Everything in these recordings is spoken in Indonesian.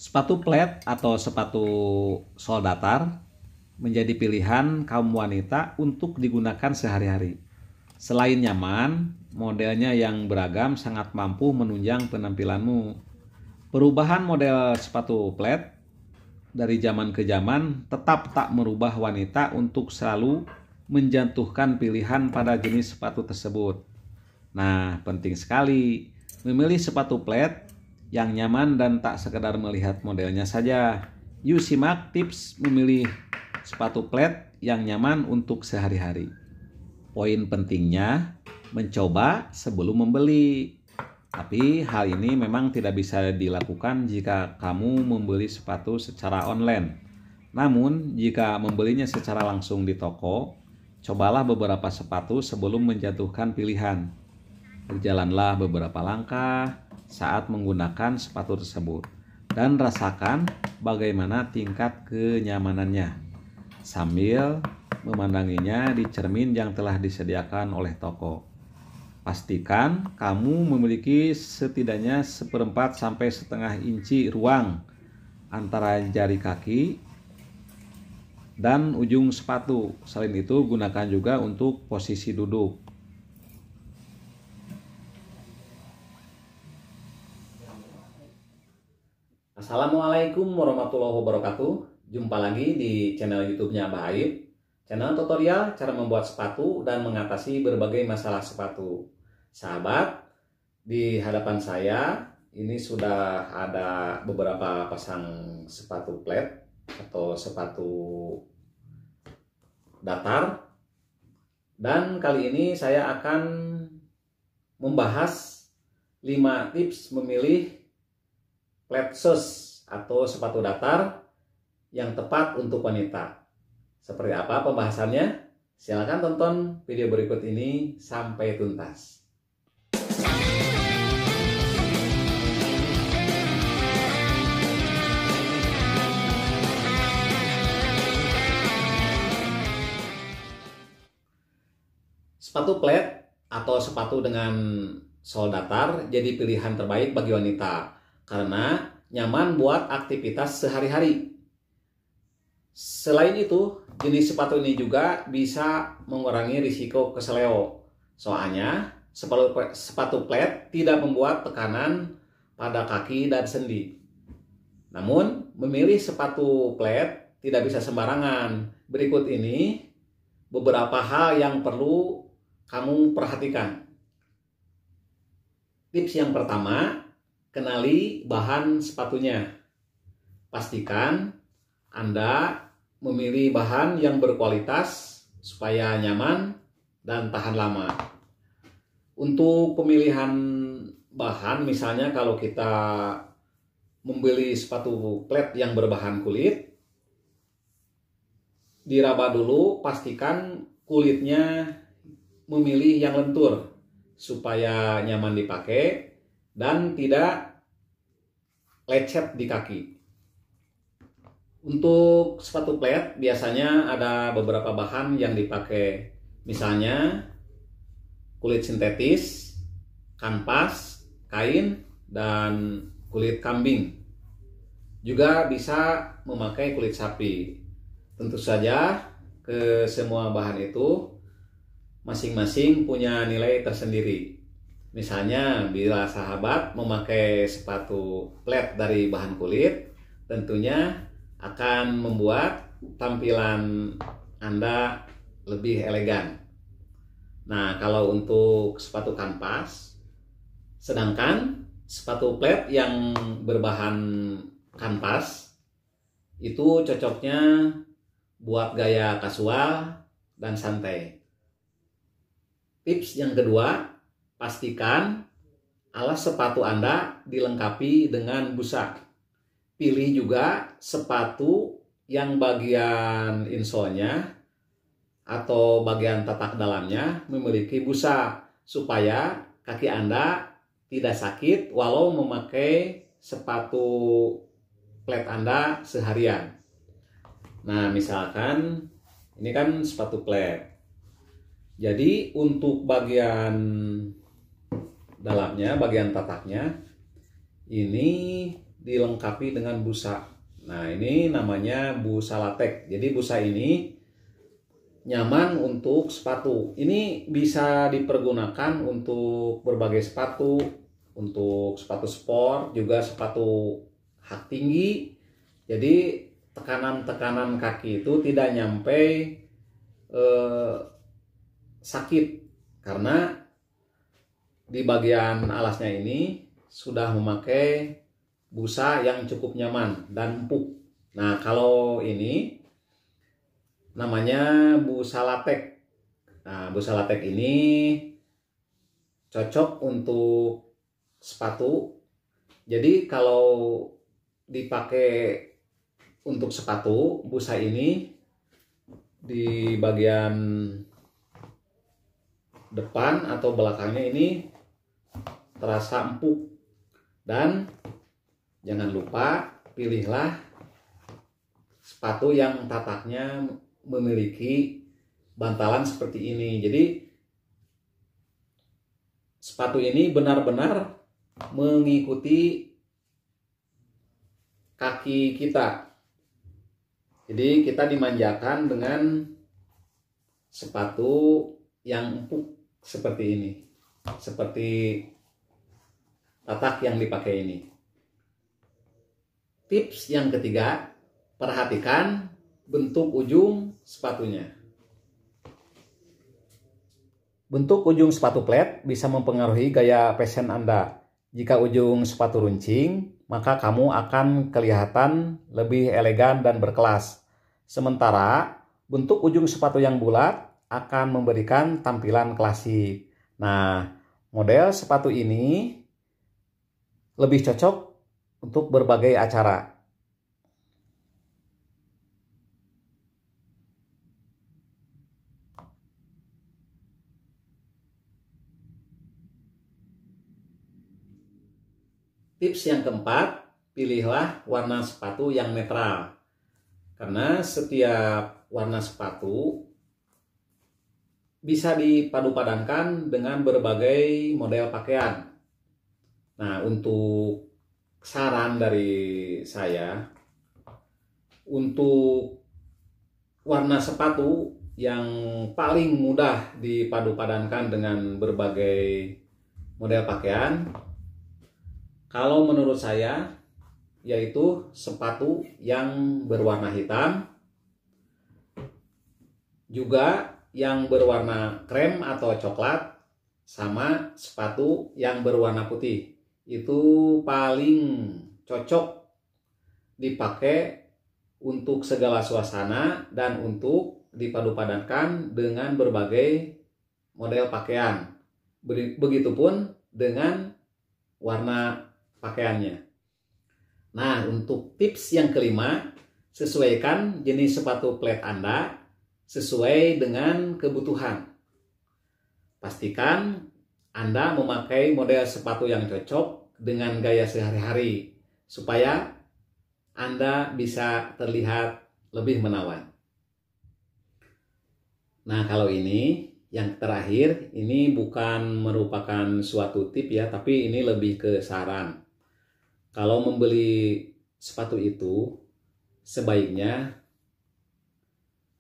Sepatu plat atau sepatu sol datar menjadi pilihan kaum wanita untuk digunakan sehari-hari. Selain nyaman, modelnya yang beragam sangat mampu menunjang penampilanmu. Perubahan model sepatu plat dari zaman ke zaman tetap tak merubah wanita untuk selalu menjatuhkan pilihan pada jenis sepatu tersebut. Nah, penting sekali memilih sepatu plat yang nyaman dan tak sekedar melihat modelnya saja. Yuk simak tips memilih sepatu plat yang nyaman untuk sehari-hari. Poin pentingnya, mencoba sebelum membeli. Tapi hal ini memang tidak bisa dilakukan jika kamu membeli sepatu secara online. Namun, jika membelinya secara langsung di toko, cobalah beberapa sepatu sebelum menjatuhkan pilihan. Berjalanlah beberapa langkah saat menggunakan sepatu tersebut dan rasakan bagaimana tingkat kenyamanannya sambil memandanginya di cermin yang telah disediakan oleh toko. Pastikan kamu memiliki setidaknya 1/4 sampai setengah inci ruang antara jari kaki dan ujung sepatu. Selain itu, gunakan juga untuk posisi duduk. Assalamualaikum warahmatullahi wabarakatuh. Jumpa lagi di channel YouTube-nya Mbah Aib. Channel tutorial cara membuat sepatu dan mengatasi berbagai masalah sepatu. Sahabat, di hadapan saya ini sudah ada beberapa pasang sepatu plat atau sepatu datar. Dan kali ini saya akan membahas 5 tips memilih flat shoes atau sepatu datar yang tepat untuk wanita. Seperti apa pembahasannya? Silakan tonton video berikut ini sampai tuntas. Sepatu plat atau sepatu dengan sol datar jadi pilihan terbaik bagi wanita karena nyaman buat aktivitas sehari-hari. Selain itu, jenis sepatu ini juga bisa mengurangi risiko keseleo. Soalnya, sepatu plat tidak membuat tekanan pada kaki dan sendi. Namun, memilih sepatu plat tidak bisa sembarangan. Berikut ini beberapa hal yang perlu kamu perhatikan. Tips yang pertama, kenali bahan sepatunya. Pastikan Anda memilih bahan yang berkualitas supaya nyaman dan tahan lama. Untuk pemilihan bahan, misalnya kalau kita membeli sepatu plat yang berbahan kulit, diraba dulu, pastikan kulitnya memilih yang lentur supaya nyaman dipakai dan tidak lecet di kaki. Untuk sepatu plat biasanya ada beberapa bahan yang dipakai, misalnya kulit sintetis, kanvas, kain, dan kulit kambing. Juga bisa memakai kulit sapi. Tentu saja ke semua bahan itu masing-masing punya nilai tersendiri. Misalnya, bila sahabat memakai sepatu plat dari bahan kulit, tentunya akan membuat tampilan Anda lebih elegan. Nah, kalau untuk sepatu kanvas, sedangkan sepatu plat yang berbahan kanvas itu cocoknya buat gaya kasual dan santai. Tips yang kedua, pastikan alas sepatu Anda dilengkapi dengan busa. Pilih juga sepatu yang bagian insolnya atau bagian tatak dalamnya memiliki busa supaya kaki Anda tidak sakit walau memakai sepatu plat Anda seharian. Nah, misalkan ini kan sepatu plat. Jadi untuk bagian dalamnya, bagian tataknya ini dilengkapi dengan busa. Nah, ini namanya busa latex. Jadi busa ini nyaman untuk sepatu. Ini bisa dipergunakan untuk berbagai sepatu, untuk sepatu sport, juga sepatu hak tinggi. Jadi tekanan-tekanan kaki itu tidak nyampe sakit, karena di bagian alasnya ini sudah memakai busa yang cukup nyaman dan empuk. Nah, kalau ini namanya busa latex. Nah, busa latex ini cocok untuk sepatu. Jadi kalau dipakai untuk sepatu, busa ini di bagian depan atau belakangnya ini terasa empuk. Dan jangan lupa pilihlah sepatu yang tataknya memiliki bantalan seperti ini. Jadi sepatu ini benar-benar mengikuti kaki kita. Jadi kita dimanjakan dengan sepatu yang empuk seperti ini, seperti tatak yang dipakai ini. Tips yang ketiga, perhatikan bentuk ujung sepatunya. Bentuk ujung sepatu flat bisa mempengaruhi gaya fashion Anda. Jika ujung sepatu runcing, maka kamu akan kelihatan lebih elegan dan berkelas. Sementara bentuk ujung sepatu yang bulat akan memberikan tampilan klasik. Nah, model sepatu ini lebih cocok untuk berbagai acara. Tips yang keempat, pilihlah warna sepatu yang netral. Karena setiap warna sepatu bisa dipadu-padankan dengan berbagai model pakaian. Nah, untuk saran dari saya, untuk warna sepatu yang paling mudah dipadu-padankan dengan berbagai model pakaian, kalau menurut saya, yaitu sepatu yang berwarna hitam, juga yang berwarna krem atau coklat, sama sepatu yang berwarna putih. Itu paling cocok dipakai untuk segala suasana dan untuk dipadu-padankan dengan berbagai model pakaian. Begitupun dengan warna pakaiannya. Nah, untuk tips yang kelima, sesuaikan jenis sepatu flat Anda sesuai dengan kebutuhan. Pastikan Anda memakai model sepatu yang cocok dengan gaya sehari-hari supaya Anda bisa terlihat lebih menawan. Nah, kalau ini yang terakhir, ini bukan merupakan suatu tip ya, tapi ini lebih ke saran. Kalau membeli sepatu itu, sebaiknya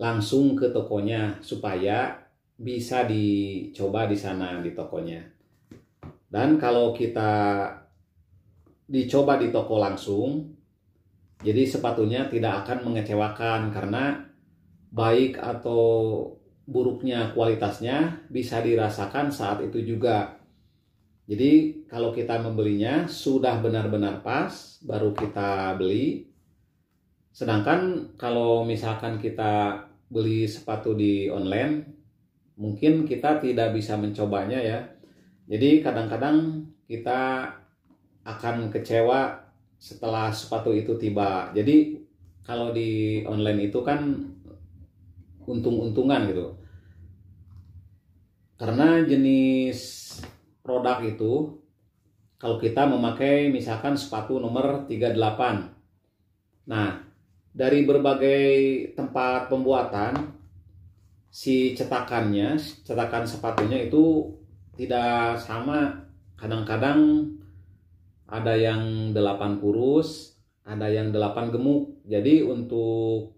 langsung ke tokonya supaya bisa dicoba di sana di tokonya. Dan kalau kita dicoba di toko langsung, jadi sepatunya tidak akan mengecewakan karena baik atau buruknya kualitasnya bisa dirasakan saat itu juga. Jadi kalau kita membelinya sudah benar-benar pas, baru kita beli. Sedangkan kalau misalkan kita beli sepatu di online, mungkin kita tidak bisa mencobanya ya. Jadi kadang-kadang kita akan kecewa setelah sepatu itu tiba. Jadi kalau di online itu kan untung-untungan gitu. Karena jenis produk itu, kalau kita memakai misalkan sepatu nomor 38. Nah, dari berbagai tempat pembuatan, si cetakan sepatunya itu tidak sama. Kadang-kadang ada yang 8 kurus, ada yang 8 gemuk. Jadi untuk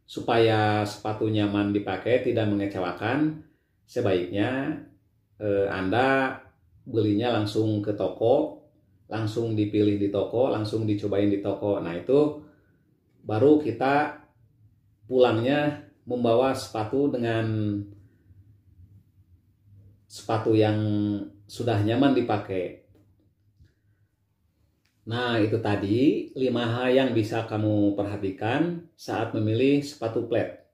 supaya sepatu nyaman dipakai, tidak mengecewakan, sebaiknya Anda belinya langsung ke toko, langsung dipilih di toko, langsung dicobain di toko. Nah itu baru kita pulangnya membawa sepatu dengan sepatu yang sudah nyaman dipakai. Nah, itu tadi 5 hal yang bisa kamu perhatikan saat memilih sepatu flat.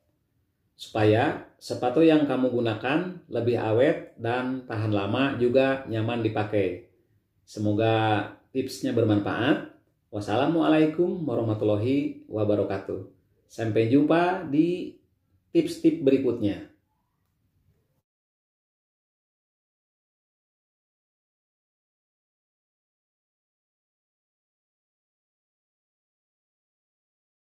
Supaya sepatu yang kamu gunakan lebih awet dan tahan lama juga nyaman dipakai. Semoga tipsnya bermanfaat. Wassalamualaikum warahmatullahi wabarakatuh. Sampai jumpa di tips-tips berikutnya.